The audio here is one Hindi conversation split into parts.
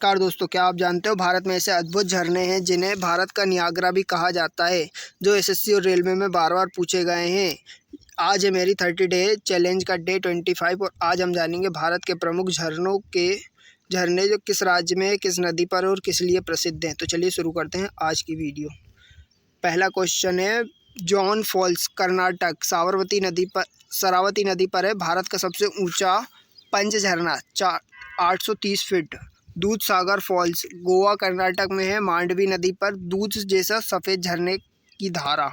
कार दोस्तों, क्या आप जानते हो भारत में ऐसे अद्भुत झरने हैं जिन्हें भारत का नियाग्रा भी कहा जाता है, जो एसएससी और रेलवे में बार बार पूछे गए हैं। आज है मेरी 30 डे चैलेंज का डे 25 और आज हम जानेंगे भारत के प्रमुख झरने जो किस राज्य में, किस नदी पर और किस लिए प्रसिद्ध हैं। तो चलिए शुरू करते हैं आज की वीडियो। पहला क्वेश्चन है, जॉन फॉल्स कर्नाटक शरावती नदी पर है। भारत का सबसे ऊंचा पंच झरना 830 फीट। दूध सागर फॉल्स गोवा कर्नाटक में है, मांडवी नदी पर दूध जैसा सफ़ेद झरने की धारा।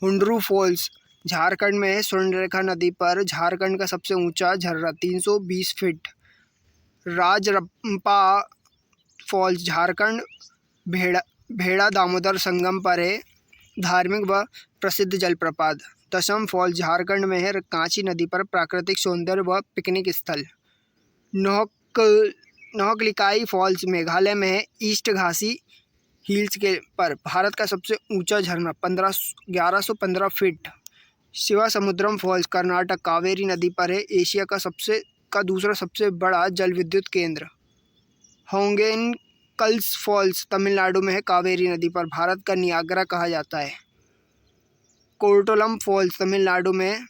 हुंडरू फॉल्स झारखंड में है, स्वर्णरेखा नदी पर झारखंड का सबसे ऊंचा झरना 320 फीट। राजरप्पा फॉल्स झारखंड भेड़ा दामोदर संगम पर है, धार्मिक व प्रसिद्ध जलप्रपात। दशम फॉल्स झारखंड में है, कांची नदी पर प्राकृतिक सौंदर्य व पिकनिक स्थल। नोहकलिकाई फॉल्स मेघालय में है, ईस्ट घासी हिल्स के पर भारत का सबसे ऊंचा झरना 1115 फीट। शिवासमुद्रम फॉल्स कर्नाटक कावेरी नदी पर है, एशिया का दूसरा सबसे बड़ा जल विद्युत केंद्र। होगेनकल्स फॉल्स तमिलनाडु में है, कावेरी नदी पर भारत का नियाग्रा कहा जाता है। कोर्टोलम फॉल्स तमिलनाडु में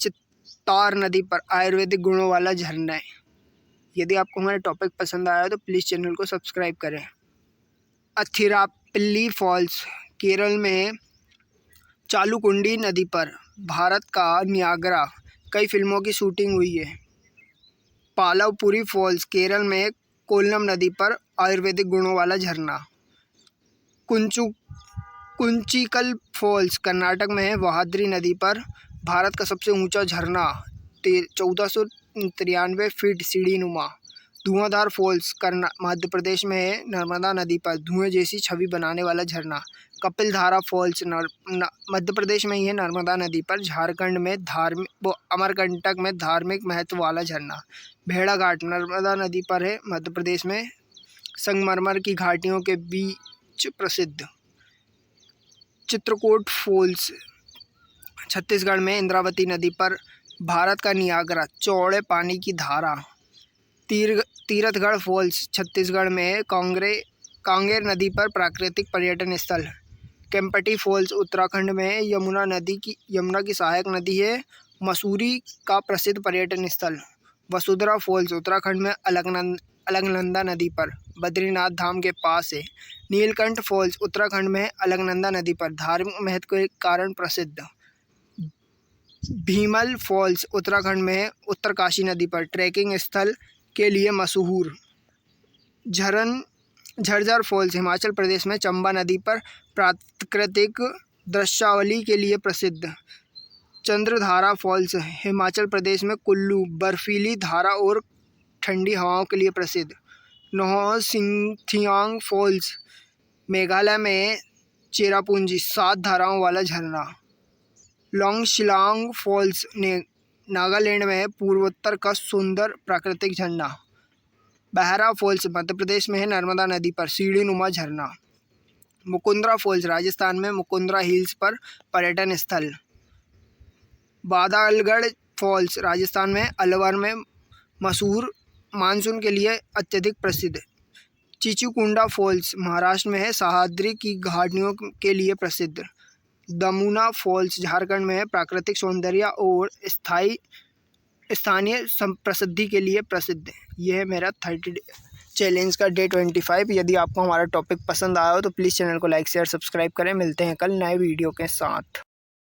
चित्तार नदी पर आयुर्वेदिक गुणों वाला झरना है। यदि आपको हमारा टॉपिक पसंद आया तो प्लीज़ चैनल को सब्सक्राइब करें। अथिरापल्ली फॉल्स केरल में चालुकुंडी नदी पर भारत का नियाग्रा, कई फिल्मों की शूटिंग हुई है। पालवपुरी फॉल्स केरल में कोल्लम नदी पर आयुर्वेदिक गुणों वाला झरना। कुंचिकल फॉल्स कर्नाटक में है, वहाद्री नदी पर भारत का सबसे ऊंचा झरना 1493 फीट सीढ़ीनुमा। धुआंधार फॉल्स मध्य प्रदेश में है, नर्मदा नदी पर धुएं जैसी छवि बनाने वाला झरना। कपिलधारा फॉल्स मध्य प्रदेश में ही है, नर्मदा नदी पर झारखंड में अमरकंटक में धार्मिक महत्व वाला झरना। भेड़ाघाट नर्मदा नदी पर है, मध्य प्रदेश में संगमरमर की घाटियों के बीच प्रसिद्ध। चित्रकूट फॉल्स छत्तीसगढ़ में इंद्रावती नदी पर भारत का नियाग्रा, चौड़े पानी की धारा। तीरथगढ़ फॉल्स छत्तीसगढ़ में कांगेर नदी पर प्राकृतिक पर्यटन स्थल। केम्पटी फॉल्स उत्तराखंड में यमुना की सहायक नदी है, मसूरी का प्रसिद्ध पर्यटन स्थल। वसुंधरा फॉल्स उत्तराखंड में अलकनंदा नदी पर बद्रीनाथ धाम के पास है। नीलकंठ फॉल्स उत्तराखंड में अलकनंदा नदी पर धार्मिक महत्व के कारण प्रसिद्ध। भीमल फॉल्स उत्तराखंड में उत्तरकाशी नदी पर ट्रैकिंग स्थल के लिए मशहूर। झज्जर फॉल्स हिमाचल प्रदेश में चंबा नदी पर प्राकृतिक दृश्यावली के लिए प्रसिद्ध। चंद्रधारा फॉल्स हिमाचल प्रदेश में कुल्लू बर्फीली धारा और ठंडी हवाओं के लिए प्रसिद्ध। नोहसिंगथियांग फॉल्स मेघालय में चेरापूंजी 7 धाराओं वाला झरना। लोंगशिलांग फॉल्स नागालैंड में है, पूर्वोत्तर का सुंदर प्राकृतिक झरना। बहरा फॉल्स मध्य प्रदेश में है, नर्मदा नदी पर सीढ़ीनुमा झरना। मुकुंदरा फॉल्स राजस्थान में मुकुंदरा हिल्स पर पर्यटन स्थल। बादलगढ़ फॉल्स राजस्थान में अलवर में मशहूर, मानसून के लिए अत्यधिक प्रसिद्ध। चिचुकुंडा फॉल्स महाराष्ट्र में है, सह्याद्री की घाटियों के लिए प्रसिद्ध। दमुना फॉल्स झारखंड में है, प्राकृतिक सौंदर्य और स्थानीय प्रसिद्धि के लिए प्रसिद्ध है। यह है मेरा 30 चैलेंज का डे 25। यदि आपको हमारा टॉपिक पसंद आया हो तो प्लीज़ चैनल को लाइक शेयर सब्सक्राइब करें। मिलते हैं कल नए वीडियो के साथ।